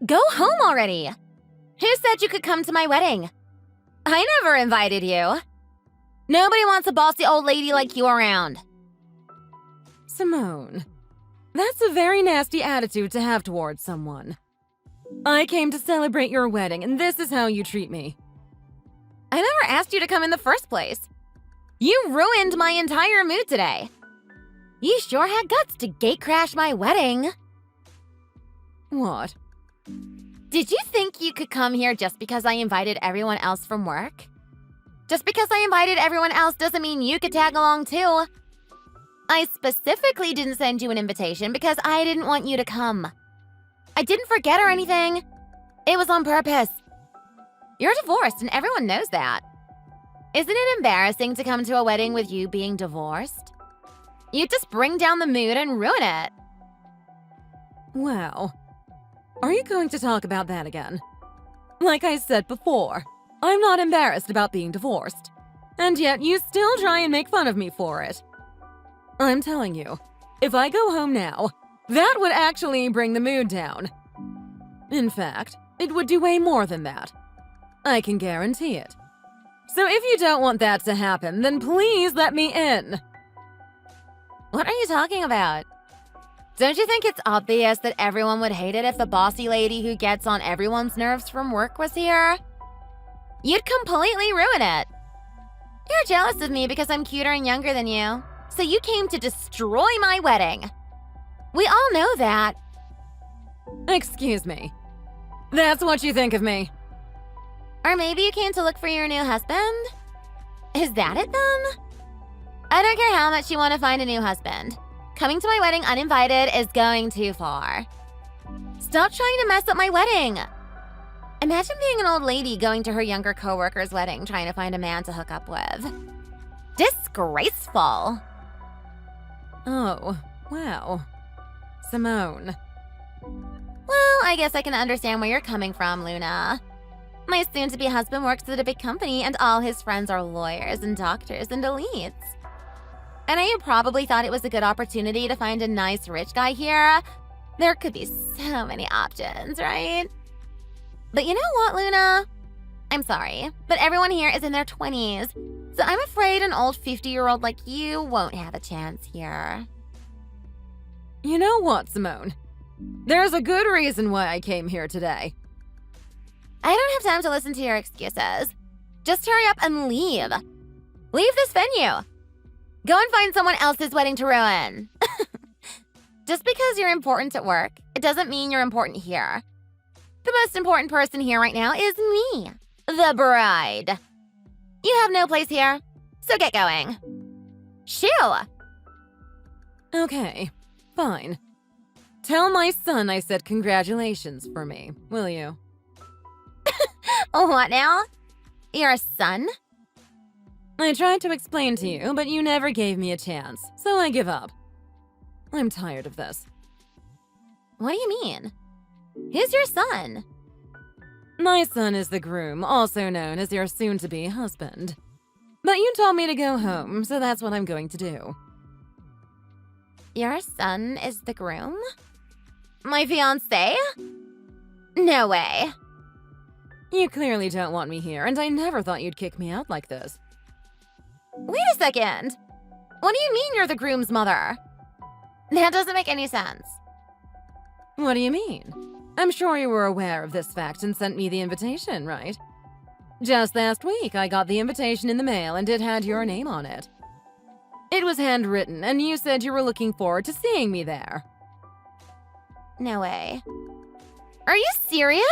Go home already! Who said you could come to my wedding? I never invited you. Nobody wants a bossy old lady like you around. Simone, that's a very nasty attitude to have towards someone. I came to celebrate your wedding, and this is how you treat me. I never asked you to come in the first place. You ruined my entire mood today. You sure had guts to gatecrash my wedding. What? Did you think you could come here just because I invited everyone else from work? Just because I invited everyone else doesn't mean you could tag along too. I specifically didn't send you an invitation because I didn't want you to come. I didn't forget or anything. It was on purpose. You're divorced and everyone knows that. Isn't it embarrassing to come to a wedding with you being divorced? You just bring down the mood and ruin it. Wow. Are you going to talk about that again? Like I said before, I'm not embarrassed about being divorced. And yet you still try and make fun of me for it. I'm telling you, if I go home now, that would actually bring the mood down. In fact, it would do way more than that. I can guarantee it. So if you don't want that to happen, then please let me in. What are you talking about? Don't you think it's obvious that everyone would hate it if the bossy lady who gets on everyone's nerves from work was here? You'd completely ruin it. You're jealous of me because I'm cuter and younger than you, so you came to destroy my wedding. We all know that. Excuse me. That's what you think of me. Or maybe you came to look for your new husband? Is that it then? I don't care how much you want to find a new husband. Coming to my wedding uninvited is going too far. Stop trying to mess up my wedding. Imagine being an old lady going to her younger coworker's wedding trying to find a man to hook up with. Disgraceful. Oh, wow. Simone. Well, I guess I can understand where you're coming from, Luna. My soon-to-be husband works at a big company and all his friends are lawyers and doctors and elites. And I probably thought it was a good opportunity to find a nice rich guy here. There could be so many options, right? But you know what, Luna? I'm sorry, but everyone here is in their 20s, so I'm afraid an old 50-year-old like you won't have a chance here. You know what, Simone? There's a good reason why I came here today. I don't have time to listen to your excuses. Just hurry up and leave. Leave this venue. Go and find someone else's wedding to ruin. Just because you're important at work, it doesn't mean you're important here. The most important person here right now is me, the bride. You have no place here, so get going. Shoo! Okay, fine. Tell my son I said congratulations for me, will you? What now? Your son? I tried to explain to you, but you never gave me a chance, so I give up. I'm tired of this. What do you mean? Who's your son? My son is the groom, also known as your soon-to-be husband. But you told me to go home, so that's what I'm going to do. Your son is the groom? My fiancé? No way. You clearly don't want me here, and I never thought you'd kick me out like this. Wait a second. What do you mean you're the groom's mother? That doesn't make any sense. What do you mean? I'm sure you were aware of this fact and sent me the invitation, right? Just last week, I got the invitation in the mail and it had your name on it. It was handwritten, and you said you were looking forward to seeing me there. No way. Are you serious?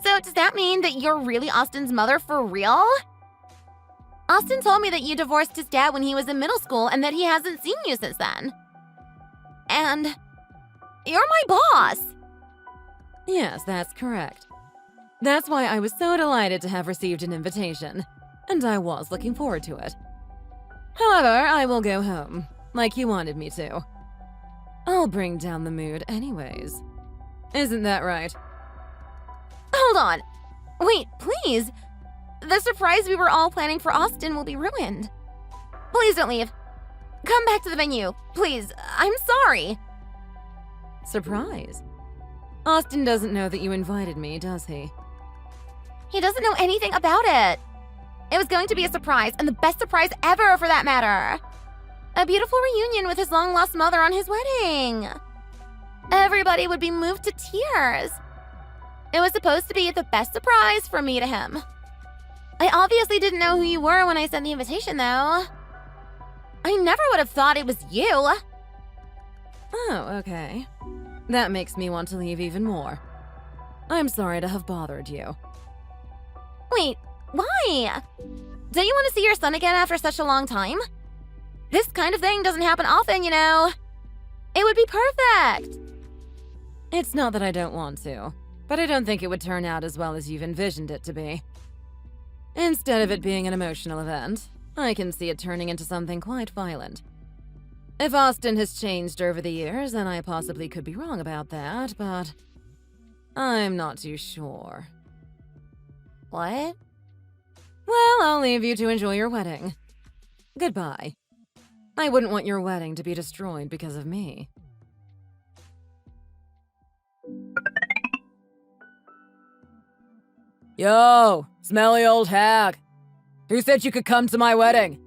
So does that mean that you're really Austin's mother for real? Austin told me that you divorced his dad when he was in middle school and that he hasn't seen you since then. And you're my boss. Yes, that's correct. That's why I was so delighted to have received an invitation, and I was looking forward to it. However, I will go home, like you wanted me to. I'll bring down the mood anyways. Isn't that right? Hold on. Wait, please. The surprise we were all planning for Austin will be ruined. Please don't leave. Come back to the venue, please. I'm sorry. Surprise? Austin doesn't know that you invited me, does he? He doesn't know anything about it. It was going to be a surprise, and the best surprise ever for that matter. A beautiful reunion with his long-lost mother on his wedding. Everybody would be moved to tears. It was supposed to be the best surprise from me to him. I obviously didn't know who you were when I sent the invitation, though. I never would have thought it was you. Oh, okay. That makes me want to leave even more. I'm sorry to have bothered you. Wait, why? Don't you want to see your son again after such a long time? This kind of thing doesn't happen often, you know. It would be perfect. It's not that I don't want to, but I don't think it would turn out as well as you've envisioned it to be. Instead of it being an emotional event, I can see it turning into something quite violent. If Austin has changed over the years, then I possibly could be wrong about that, but I'm not too sure. What? Well, I'll leave you to enjoy your wedding. Goodbye. I wouldn't want your wedding to be destroyed because of me. Yo, smelly old hag. Who said you could come to my wedding?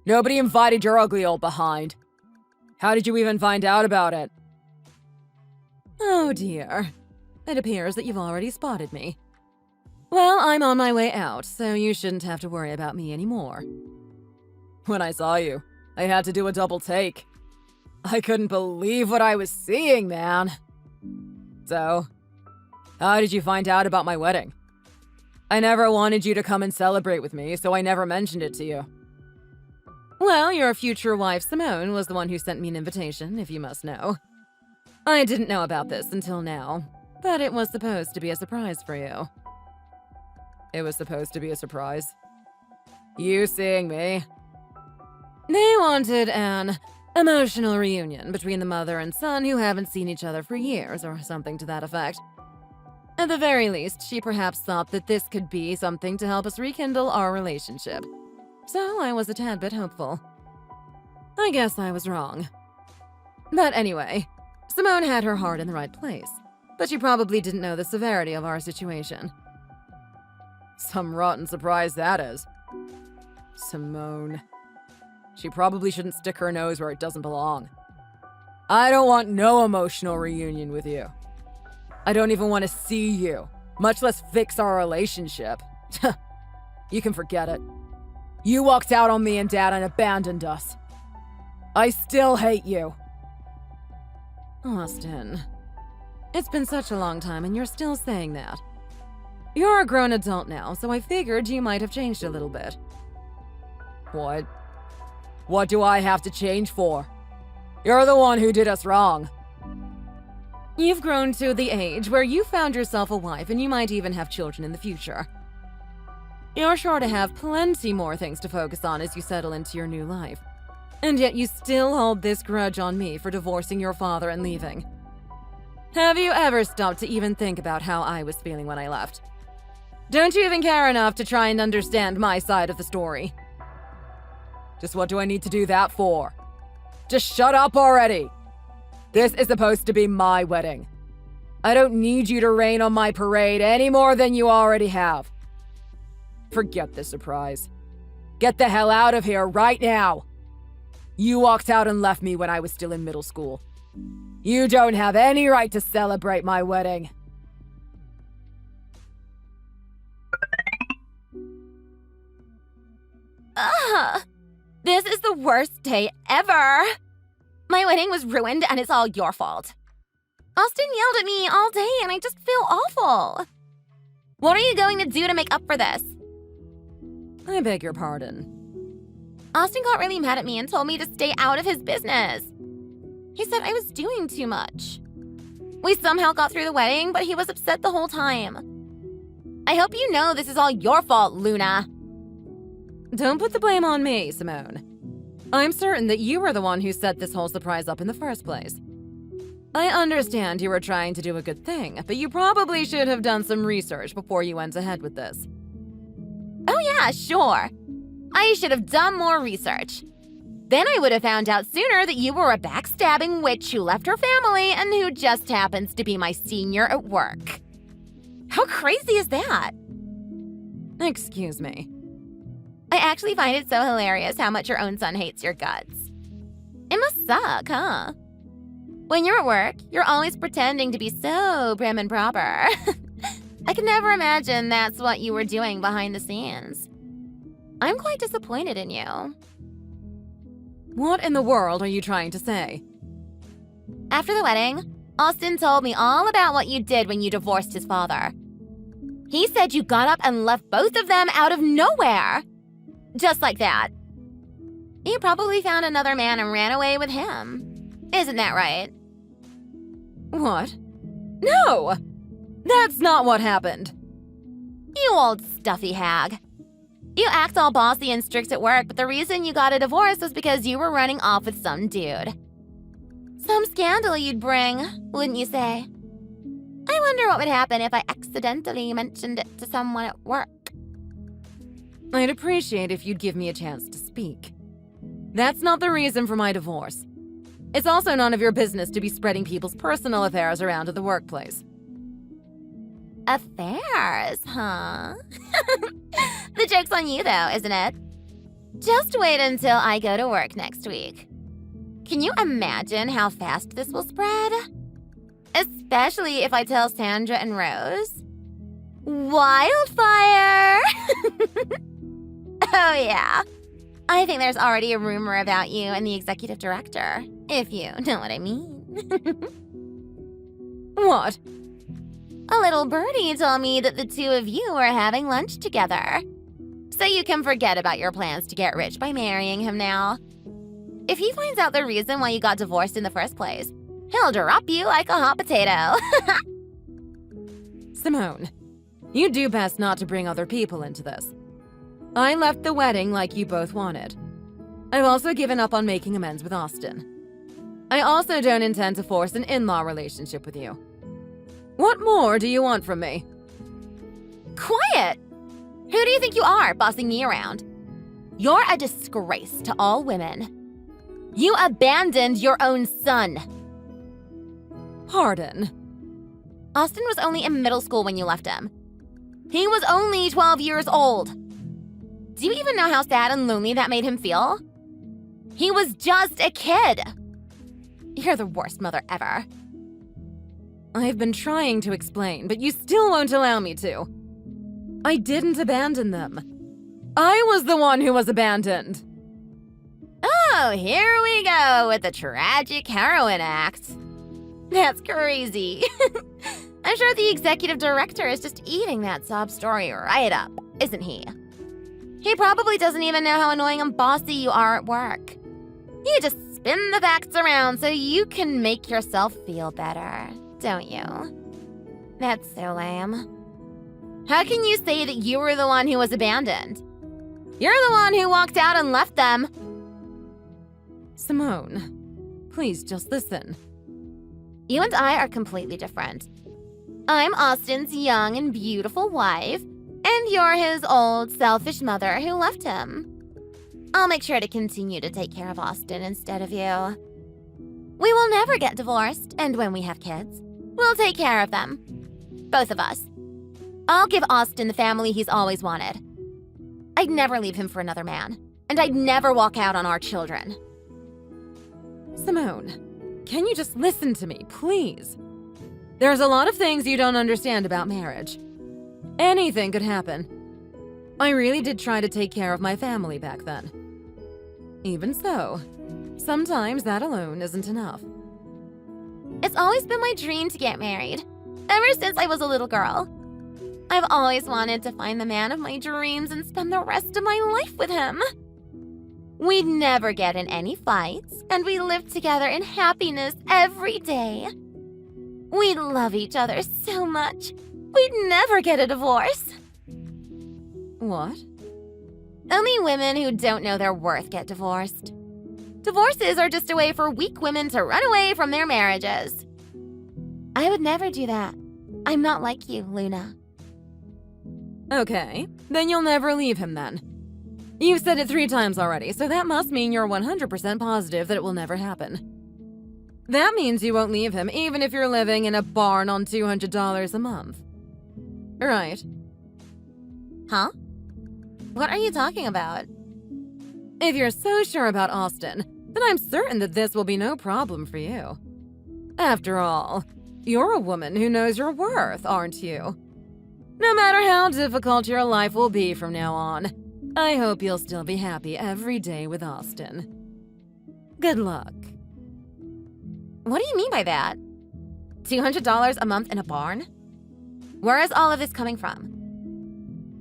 Nobody invited your ugly old behind. How did you even find out about it? Oh dear. It appears that you've already spotted me. Well, I'm on my way out, so you shouldn't have to worry about me anymore. When I saw you, I had to do a double take. I couldn't believe what I was seeing, man. So, how did you find out about my wedding? I never wanted you to come and celebrate with me, so I never mentioned it to you. Well, your future wife, Simone, was the one who sent me an invitation, if you must know. I didn't know about this until now, but it was supposed to be a surprise for you. It was supposed to be a surprise. You seeing me? They wanted an emotional reunion between the mother and son who haven't seen each other for years, or something to that effect. At the very least, she perhaps thought that this could be something to help us rekindle our relationship. So I was a tad bit hopeful. I guess I was wrong. But anyway, Simone had her heart in the right place, but she probably didn't know the severity of our situation. Some rotten surprise that is. Simone. She probably shouldn't stick her nose where it doesn't belong. I don't want no emotional reunion with you. I don't even want to see you, much less fix our relationship. You can forget it. You walked out on me and Dad and abandoned us. I still hate you. Austin, it's been such a long time and you're still saying that. You're a grown adult now, so I figured you might have changed a little bit. What? What do I have to change for? You're the one who did us wrong. You've grown to the age where you found yourself a wife and you might even have children in the future. You're sure to have plenty more things to focus on as you settle into your new life. And yet you still hold this grudge on me for divorcing your father and leaving. Have you ever stopped to even think about how I was feeling when I left? Don't you even care enough to try and understand my side of the story? Just what do I need to do that for? Just shut up already! This is supposed to be my wedding. I don't need you to rain on my parade any more than you already have. Forget the surprise. Get the hell out of here right now! You walked out and left me when I was still in middle school. You don't have any right to celebrate my wedding. Ugh! This is the worst day ever! My wedding was ruined and it's all your fault. Austin yelled at me all day and I just feel awful. What are you going to do to make up for this? I beg your pardon. Austin got really mad at me and told me to stay out of his business. He said I was doing too much. We somehow got through the wedding, but he was upset the whole time. I hope you know this is all your fault, Luna. Don't put the blame on me, Simone. I'm certain that you were the one who set this whole surprise up in the first place. I understand you were trying to do a good thing, but you probably should have done some research before you went ahead with this. Oh yeah, sure. I should have done more research. Then I would have found out sooner that you were a backstabbing witch who left her family and who just happens to be my senior at work. How crazy is that? Excuse me. I actually find it so hilarious how much your own son hates your guts. It must suck, huh? When you're at work, you're always pretending to be so prim and proper. I could never imagine that's what you were doing behind the scenes. I'm quite disappointed in you. What in the world are you trying to say? After the wedding, Austin told me all about what you did when you divorced his father. He said you got up and left both of them out of nowhere. Just like that. You probably found another man and ran away with him. Isn't that right? What? No! That's not what happened. You old stuffy hag. You act all bossy and strict at work, but the reason you got a divorce was because you were running off with some dude. Some scandal you'd bring, wouldn't you say? I wonder what would happen if I accidentally mentioned it to someone at work. I'd appreciate if you'd give me a chance to speak. That's not the reason for my divorce. It's also none of your business to be spreading people's personal affairs around at the workplace. Affairs, huh? The joke's on you, though, isn't it? Just wait until I go to work next week. Can you imagine how fast this will spread? Especially if I tell Sandra and Rose. Wildfire! Oh, yeah. I think there's already a rumor about you and the executive director, if you know what I mean. What? A little birdie told me that the two of you are having lunch together. So you can forget about your plans to get rich by marrying him now. If he finds out the reason why you got divorced in the first place, he'll drop you like a hot potato. Simone, you do best not to bring other people into this. I left the wedding like you both wanted. I've also given up on making amends with Austin. I also don't intend to force an in-law relationship with you. What more do you want from me? Quiet! Who do you think you are, bossing me around? You're a disgrace to all women. You abandoned your own son. Pardon? Austin was only in middle school when you left him. He was only 12 years old. Do you even know how sad and lonely that made him feel? He was just a kid. You're the worst mother ever. I've been trying to explain, but you still won't allow me to. I didn't abandon them. I was the one who was abandoned. Oh, here we go with the tragic heroine act. That's crazy. I'm sure the executive director is just eating that sob story right up, isn't he? He probably doesn't even know how annoying and bossy you are at work. You just spin the facts around so you can make yourself feel better, don't you? That's so lame. How can you say that you were the one who was abandoned? You're the one who walked out and left them. Simone, please just listen. You and I are completely different. I'm Austin's young and beautiful wife, and you're his old, selfish mother who left him. I'll make sure to continue to take care of Austin instead of you. We will never get divorced, and when we have kids, we'll take care of them. Both of us. I'll give Austin the family he's always wanted. I'd never leave him for another man, and I'd never walk out on our children. Simone, can you just listen to me, please? There's a lot of things you don't understand about marriage. Anything could happen. I really did try to take care of my family back then. Even so, sometimes that alone isn't enough. It's always been my dream to get married, ever since I was a little girl. I've always wanted to find the man of my dreams and spend the rest of my life with him. We'd never get in any fights, and we lived together in happiness every day. We'd love each other so much. We'd never get a divorce. What? Only women who don't know their worth get divorced. Divorces are just a way for weak women to run away from their marriages. I would never do that. I'm not like you, Luna. Okay, then you'll never leave him then. You've said it 3 times already, so that must mean you're 100% positive that it will never happen. That means you won't leave him even if you're living in a barn on $200 a month. Right. Huh? What are you talking about? If you're so sure about Austin, then I'm certain that this will be no problem for you. After all, you're a woman who knows your worth, aren't you? No matter how difficult your life will be from now on, I hope you'll still be happy every day with Austin. Good luck. What do you mean by that? $200 a month in a barn? Where is all of this coming from?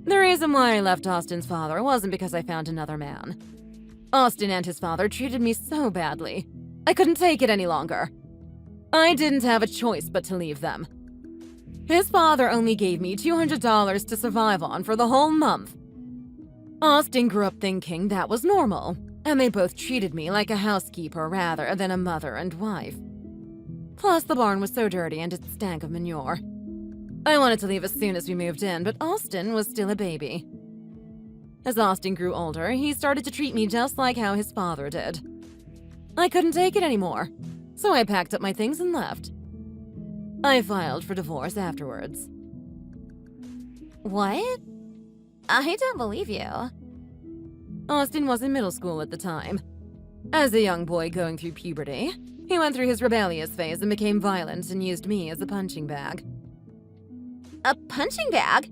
The reason why I left Austin's father wasn't because I found another man. Austin and his father treated me so badly. I couldn't take it any longer. I didn't have a choice but to leave them. His father only gave me $200 to survive on for the whole month. Austin grew up thinking that was normal, and they both treated me like a housekeeper rather than a mother and wife. Plus, the barn was so dirty and it stank of manure. I wanted to leave as soon as we moved in, but Austin was still a baby. As Austin grew older, he started to treat me just like how his father did. I couldn't take it anymore, so I packed up my things and left. I filed for divorce afterwards. What? I don't believe you. Austin was in middle school at the time. As a young boy going through puberty, he went through his rebellious phase and became violent and used me as a punching bag. A punching bag?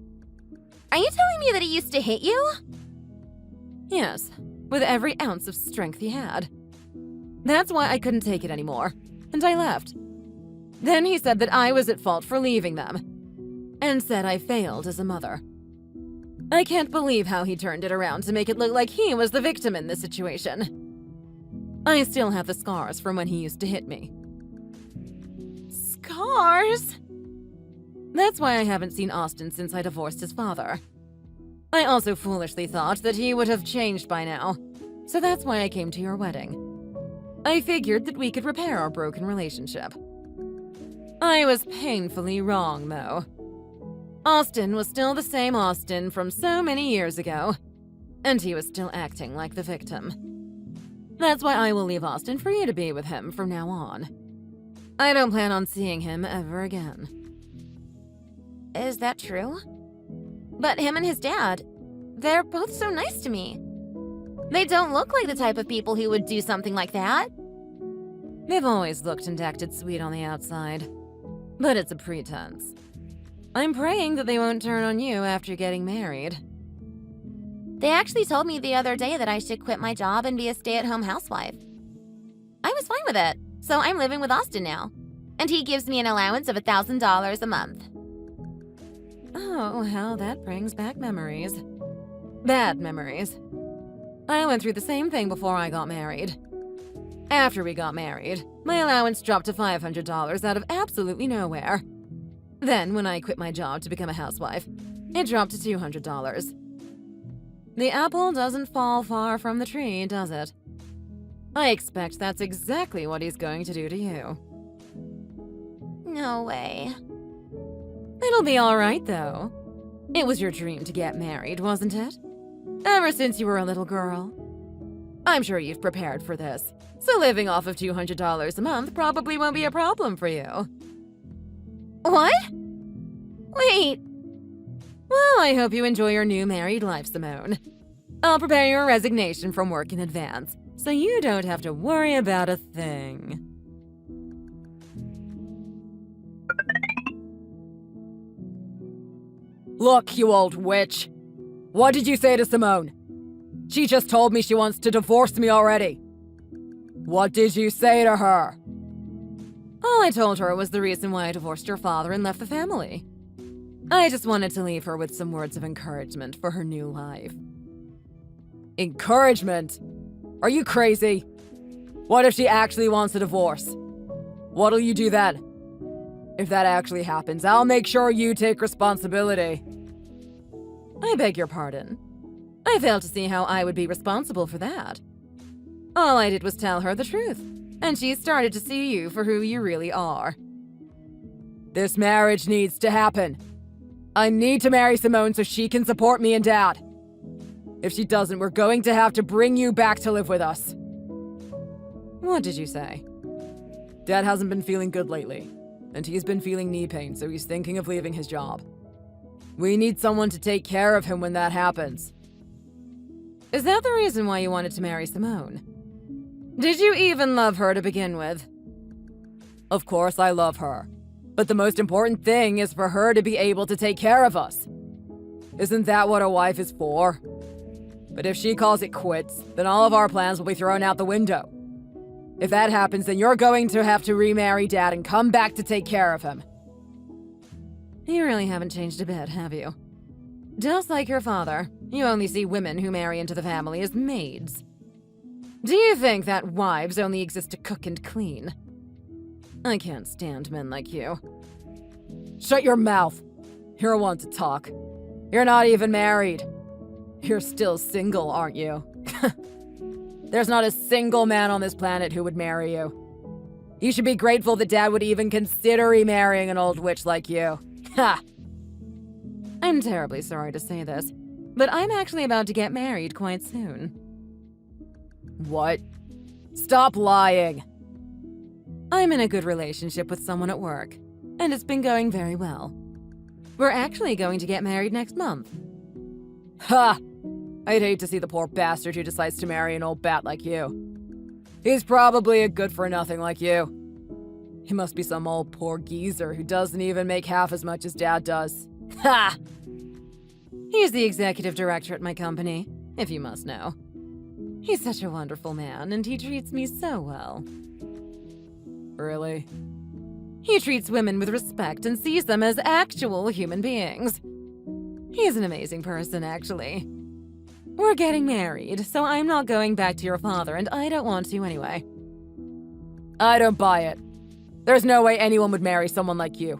Are you telling me that he used to hit you? Yes, with every ounce of strength he had. That's why I couldn't take it anymore, and I left. Then he said that I was at fault for leaving them, and said I failed as a mother. I can't believe how he turned it around to make it look like he was the victim in this situation. I still have the scars from when he used to hit me. Scars? That's why I haven't seen Austin since I divorced his father. I also foolishly thought that he would have changed by now, so that's why I came to your wedding. I figured that we could repair our broken relationship. I was painfully wrong, though. Austin was still the same Austin from so many years ago, and he was still acting like the victim. That's why I will leave Austin for you to be with him from now on. I don't plan on seeing him ever again. Is that true? But him and his dad, they're both so nice to me. They don't look like the type of people who would do something like that. They've always looked and acted sweet on the outside, but it's a pretense. I'm praying that they won't turn on you after getting married. They actually told me the other day that I should quit my job and be a stay-at-home housewife. I was fine with it, so I'm living with Austin now. And he gives me an allowance of $1,000 a month. Oh, how that brings back memories. Bad memories. I went through the same thing before I got married. After we got married, my allowance dropped to $500 out of absolutely nowhere. Then, when I quit my job to become a housewife, it dropped to $200. The apple doesn't fall far from the tree, does it? I expect that's exactly what he's going to do to you. No way. It'll be all right, though. It was your dream to get married, wasn't it? Ever since you were a little girl. I'm sure you've prepared for this, so living off of $200 a month probably won't be a problem for you. What? Wait. Well, I hope you enjoy your new married life, Simone. I'll prepare your resignation from work in advance, so you don't have to worry about a thing. Look, you old witch. What did you say to Simone? She just told me she wants to divorce me already. What did you say to her? All I told her was the reason why I divorced your father and left the family. I just wanted to leave her with some words of encouragement for her new life. Encouragement? Are you crazy? What if she actually wants a divorce? What'll you do then? If that actually happens, I'll make sure you take responsibility. I beg your pardon. I fail to see how I would be responsible for that. All I did was tell her the truth, and she started to see you for who you really are. This marriage needs to happen. I need to marry Simone so she can support me and Dad. If she doesn't, we're going to have to bring you back to live with us. What did you say? Dad hasn't been feeling good lately, and he's been feeling knee pain, so he's thinking of leaving his job. We need someone to take care of him when that happens. Is that the reason why you wanted to marry Simone? Did you even love her to begin with? Of course I love her, but the most important thing is for her to be able to take care of us. Isn't that what a wife is for? But if she calls it quits, then all of our plans will be thrown out the window. If that happens, then you're going to have to remarry Dad and come back to take care of him. You really haven't changed a bit, have you? Just like your father, you only see women who marry into the family as maids. Do you think that wives only exist to cook and clean? I can't stand men like you. Shut your mouth. You're one to talk. You're not even married. You're still single, aren't you? There's not a single man on this planet who would marry you. You should be grateful that Dad would even consider remarrying an old witch like you. Ha! I'm terribly sorry to say this, but I'm actually about to get married quite soon. What? Stop lying. I'm in a good relationship with someone at work, and it's been going very well. We're actually going to get married next month. Ha! I'd hate to see the poor bastard who decides to marry an old bat like you. He's probably a good-for-nothing like you. He must be some old poor geezer who doesn't even make half as much as Dad does. Ha! He's the executive director at my company, if you must know. He's such a wonderful man, and he treats me so well. Really? He treats women with respect and sees them as actual human beings. He's an amazing person, actually. We're getting married, so I'm not going back to your father, and I don't want to anyway. I don't buy it. There's no way anyone would marry someone like you.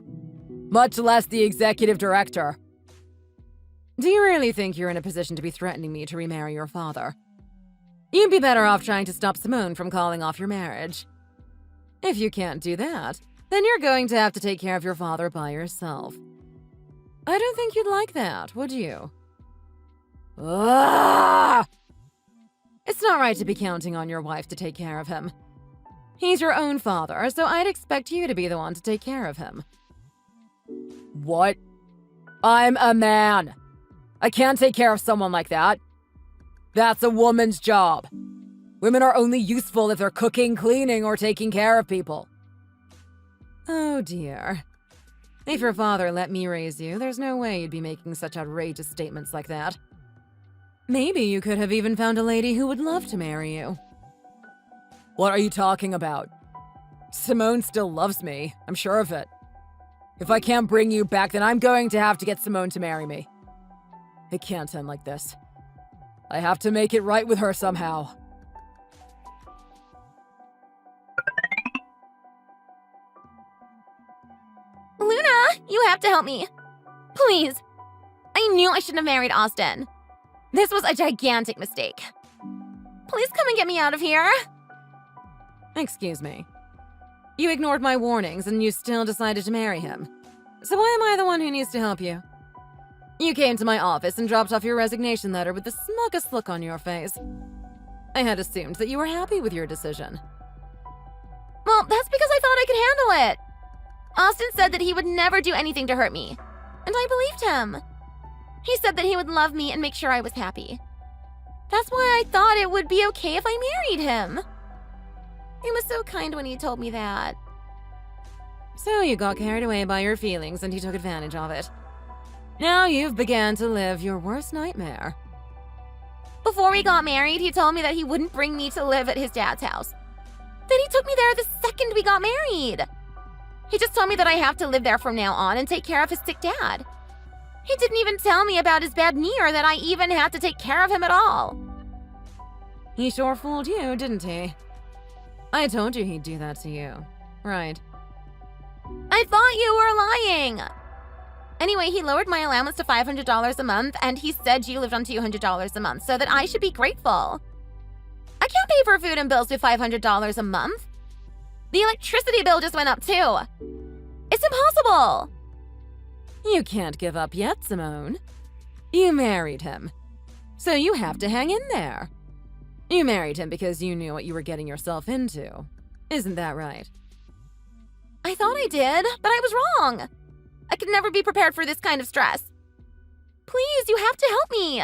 Much less the executive director. Do you really think you're in a position to be threatening me to remarry your father? You'd be better off trying to stop Simone from calling off your marriage. If you can't do that, then you're going to have to take care of your father by yourself. I don't think you'd like that, would you? Ah! It's not right to be counting on your wife to take care of him. He's your own father, so I'd expect you to be the one to take care of him. What? I'm a man. I can't take care of someone like that. That's a woman's job. Women are only useful if they're cooking, cleaning, or taking care of people. Oh dear. If your father let me raise you, there's no way you'd be making such outrageous statements like that. Maybe you could have even found a lady who would love to marry you. What are you talking about? Simone still loves me. I'm sure of it. If I can't bring you back, then I'm going to have to get Simone to marry me. It can't end like this. I have to make it right with her somehow. Luna, you have to help me. Please. I knew I shouldn't have married Austin. This was a gigantic mistake. Please come and get me out of here. Excuse me. You ignored my warnings and you still decided to marry him. So why am I the one who needs to help you? You came to my office and dropped off your resignation letter with the smuggest look on your face. I had assumed that you were happy with your decision. Well, that's because I thought I could handle it. Austin said that he would never do anything to hurt me, and I believed him. He said that he would love me and make sure I was happy. That's why I thought it would be okay if I married him. He was so kind when he told me that. So you got carried away by your feelings and he took advantage of it. Now you've began to live your worst nightmare. Before we got married, he told me that he wouldn't bring me to live at his dad's house. Then he took me there the second we got married. He just told me that I have to live there from now on and take care of his sick dad. He didn't even tell me about his bad knee or that I even had to take care of him at all. He sure fooled you, didn't he? I told you he'd do that to you. Right. I thought you were lying. Anyway, he lowered my allowance to $500 a month, and he said you lived on $200 a month, so that I should be grateful. I can't pay for food and bills with $500 a month. The electricity bill just went up, too. It's impossible. You can't give up yet, Simone. You married him. So you have to hang in there. You married him because you knew what you were getting yourself into. Isn't that right? I thought I did, but I was wrong. I could never be prepared for this kind of stress. Please, you have to help me.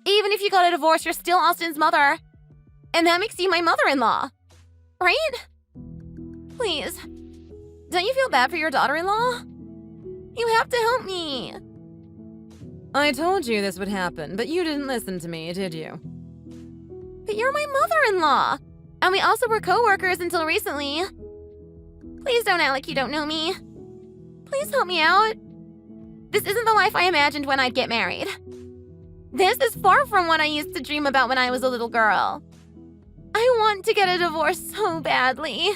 Even if you got a divorce, you're still Austin's mother. And that makes you my mother-in-law. Right? Please. Don't you feel bad for your daughter-in-law? You have to help me. I told you this would happen, but you didn't listen to me, did you? But you're my mother-in-law. And we also were co-workers until recently. Please don't act like you don't know me. Please help me out. This isn't the life I imagined when I'd get married. This is far from what I used to dream about when I was a little girl. I want to get a divorce so badly.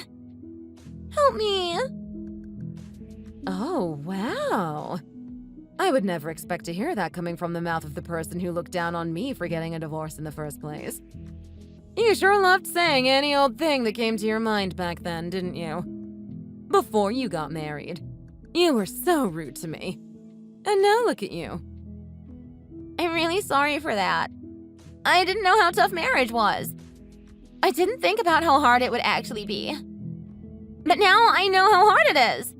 Help me. Oh, wow. I would never expect to hear that coming from the mouth of the person who looked down on me for getting a divorce in the first place. You sure loved saying any old thing that came to your mind back then, didn't you? Before you got married. You were so rude to me. And now look at you. I'm really sorry for that. I didn't know how tough marriage was. I didn't think about how hard it would actually be. But now I know how hard it is.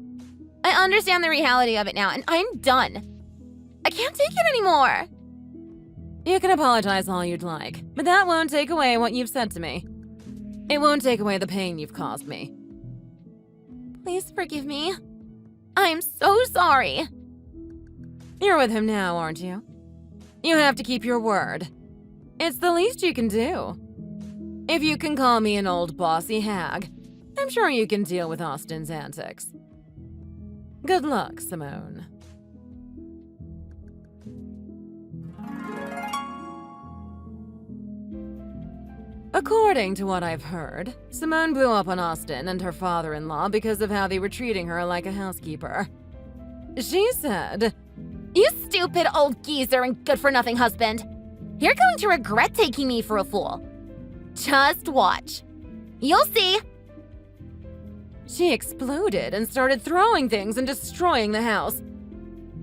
I understand the reality of it now, and I'm done. I can't take it anymore. You can apologize all you'd like, but that won't take away what you've said to me. It won't take away the pain you've caused me. Please forgive me. I'm so sorry. You're with him now, aren't you? You have to keep your word. It's the least you can do. If you can call me an old bossy hag, I'm sure you can deal with Austin's antics. Good luck, Simone. According to what I've heard, Simone blew up on Austin and her father-in-law because of how they were treating her like a housekeeper. She said, You stupid old geezer and good-for-nothing husband. You're going to regret taking me for a fool. Just watch. You'll see. She exploded and started throwing things and destroying the house.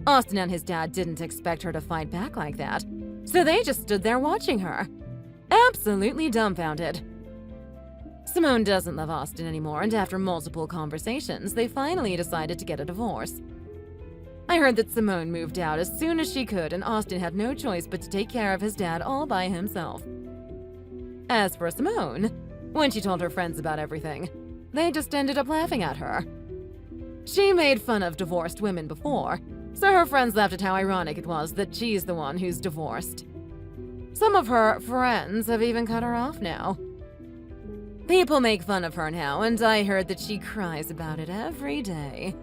Austin and his dad didn't expect her to fight back like that, so they just stood there watching her, absolutely dumbfounded. Simone doesn't love Austin anymore, and after multiple conversations, they finally decided to get a divorce. I heard that Simone moved out as soon as she could, and Austin had no choice but to take care of his dad all by himself. As for Simone, when she told her friends about everything, they just ended up laughing at her. She made fun of divorced women before, so her friends laughed at how ironic it was that she's the one who's divorced. Some of her friends have even cut her off now. People make fun of her now, and I heard that she cries about it every day.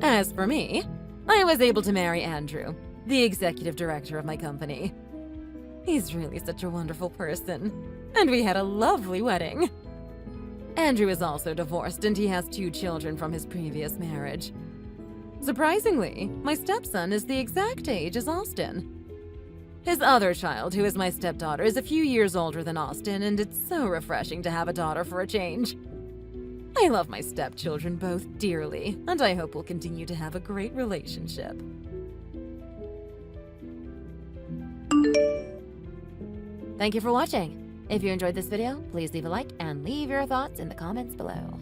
As for me, I was able to marry Andrew, the executive director of my company. He's really such a wonderful person, and we had a lovely wedding. Andrew is also divorced, and he has 2 children from his previous marriage. Surprisingly, my stepson is the exact age as Austin. His other child, who is my stepdaughter, is a few years older than Austin, and it's so refreshing to have a daughter for a change. I love my stepchildren both dearly, and I hope we'll continue to have a great relationship. Thank you for watching. If you enjoyed this video, please leave a like and leave your thoughts in the comments below.